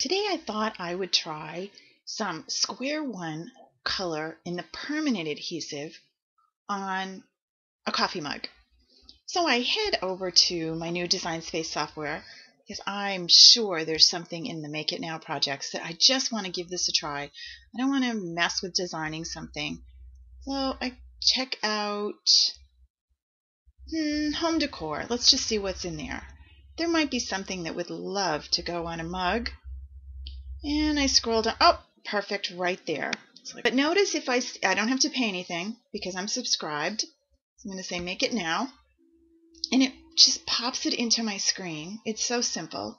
Today I thought I would try some SQ1 color in the permanent adhesive on a coffee mug. So I head over to my new Design Space software because I'm sure there's something in the Make It Now projects that I just want to give this a try. I don't want to mess with designing something. So I check out home decor. Let's just see what's in there. There might be something that would love to go on a mug. And I scroll down. Oh, perfect, right there. But notice if I don't have to pay anything because I'm subscribed. So I'm going to say Make It Now. And it just pops it into my screen. It's so simple.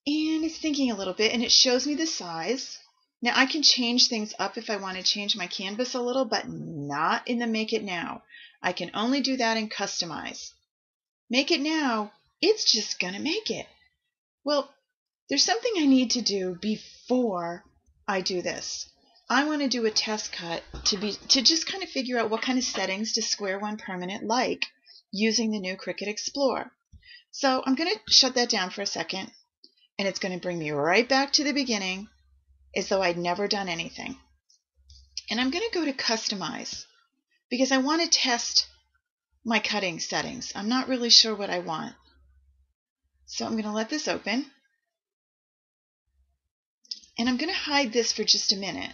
And it's thinking a little bit, and it shows me the size. Now I can change things up if I want to change my canvas a little, but not in the Make It Now. I can only do that in Customize. Make It Now, it's just going to make it. Well, there's something I need to do before I do this. I want to do a test cut to just kind of figure out what kind of settings does SQ1 Permanent like using the new Cricut Explore. So I'm going to shut that down for a second, and it's going to bring me right back to the beginning as though I'd never done anything. And I'm going to go to Customize because I want to test my cutting settings. I'm not really sure what I want. So I'm going to let this open. And I'm going to hide this for just a minute.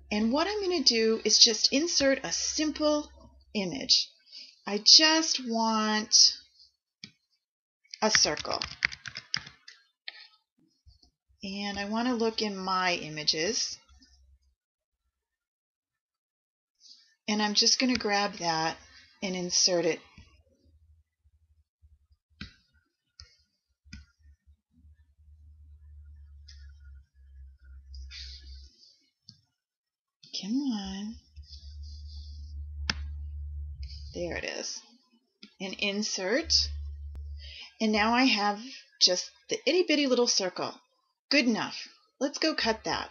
And what I'm going to do is just insert a simple image. I just want a circle. And I want to look in my images. And I'm just going to grab that and insert it. Come on. There it is. And insert. And now I have just the itty bitty little circle. Good enough. Let's go cut that.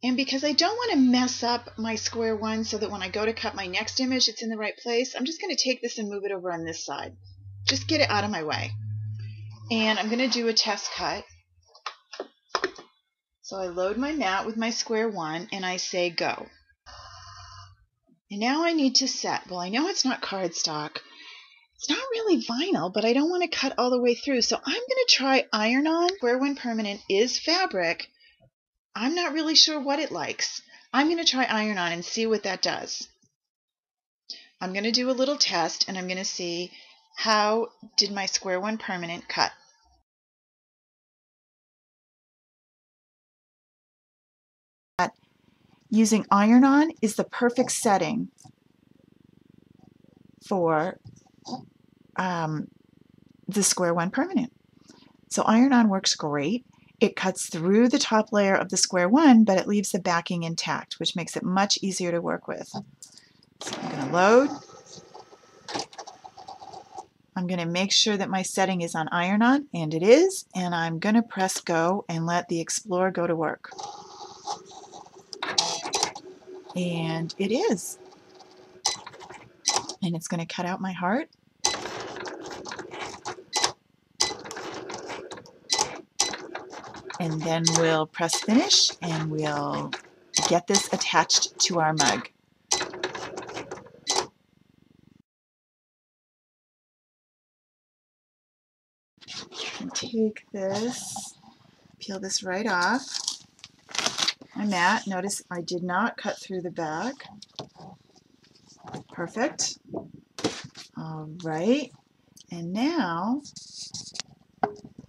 And because I don't want to mess up my SQ1 so that when I go to cut my next image it's in the right place, I'm just going to take this and move it over on this side. Just get it out of my way. And I'm going to do a test cut. So I load my mat with my SQ1 and I say go. And now I need to set. Well, I know it's not cardstock. It's not really vinyl, but I don't want to cut all the way through. So I'm going to try iron-on. SQ1 Permanent is fabric. I'm not really sure what it likes. I'm going to try iron-on and see what that does. I'm going to do a little test and I'm going to see how did my SQ1 Permanent cut. Using iron-on is the perfect setting for the SQ1 Permanent. So iron-on works great. It cuts through the top layer of the SQ1, but it leaves the backing intact, which makes it much easier to work with. So I'm going to load. I'm going to make sure that my setting is on iron-on, and it is, and I'm going to press go and let the Explore go to work. And it is. And it's going to cut out my heart. And then we'll press finish and we'll get this attached to our mug. And take this, peel this right off my mat. Notice I did not cut through the back. Perfect. All right. And now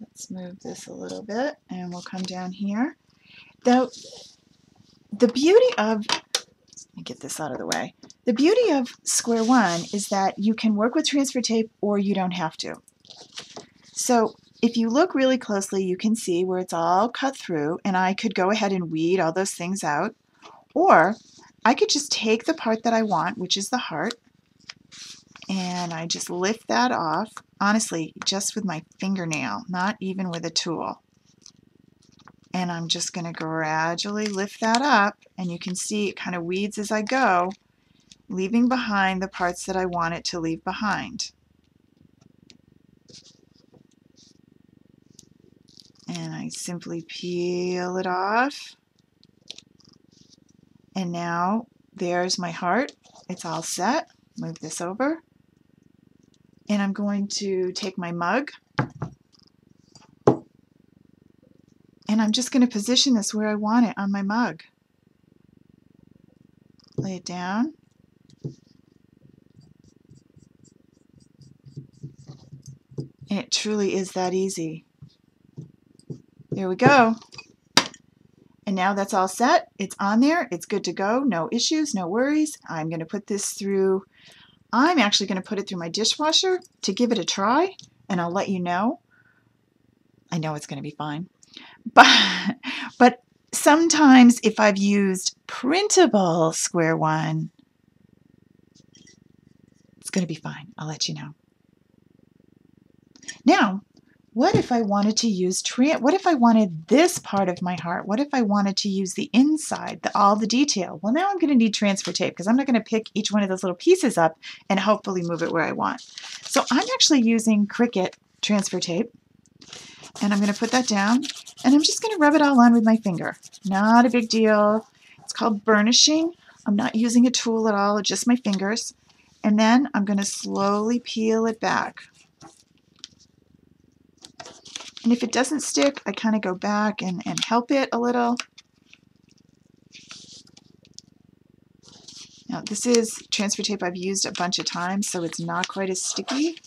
let's move this a little bit and we'll come down here. The beauty of, let me get this out of the way. The beauty of SQ1 is that you can work with transfer tape or you don't have to. So if you look really closely, you can see where it's all cut through, and I could go ahead and weed all those things out, or I could just take the part that I want, which is the heart, and I just lift that off, honestly, just with my fingernail, not even with a tool. And I'm just going to gradually lift that up, and you can see it kind of weeds as I go, leaving behind the parts that I want it to leave behind. And I simply peel it off. And now there's my heart. It's all set. Move this over. And I'm going to take my mug. And I'm just going to position this where I want it on my mug. Lay it down. And it truly is that easy. There we go. And now that's all set. It's on there. It's good to go. No issues, no worries. I'm going to put this through. I'm actually going to put it through my dishwasher to give it a try, and I'll let you know. I know it's going to be fine. But sometimes if I've used printable Square One, it's going to be fine. I'll let you know. Now, what if I wanted to use what if I wanted this part of my heart? What if I wanted to use the inside, all the detail? Well, now I'm going to need transfer tape because I'm not going to pick each one of those little pieces up and hopefully move it where I want. So I'm actually using Cricut transfer tape, and I'm going to put that down, and I'm just going to rub it all on with my finger. Not a big deal. It's called burnishing. I'm not using a tool at all, just my fingers. And then I'm going to slowly peel it back. And if it doesn't stick, I kind of go back and help it a little. Now this is transfer tape I've used a bunch of times, so it's not quite as sticky.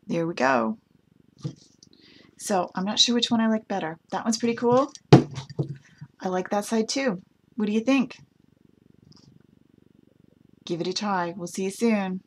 There we go. So I'm not sure which one I like better. That one's pretty cool. I like that side too. What do you think? Give it a try. We'll see you soon.